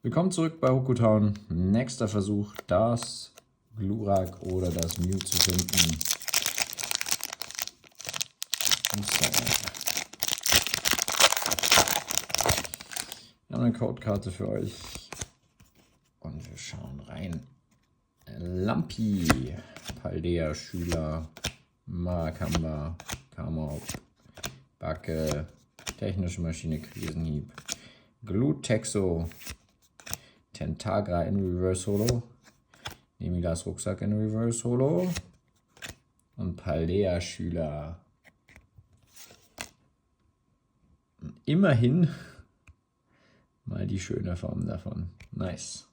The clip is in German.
Willkommen zurück bei Hokutown. Nächster Versuch, das Glurak oder das Mew zu finden. Wir haben eine Codekarte für euch. Und wir schauen rein. Lampi, Paldea, Schüler, Marakamba, Kamop, Backe, Technische Maschine, Krisenhieb, Glutexo, Tentagra in Reverse Holo, Nemilas Rucksack in Reverse Holo und Paldea Schüler. Immerhin mal die schöne Form davon. Nice.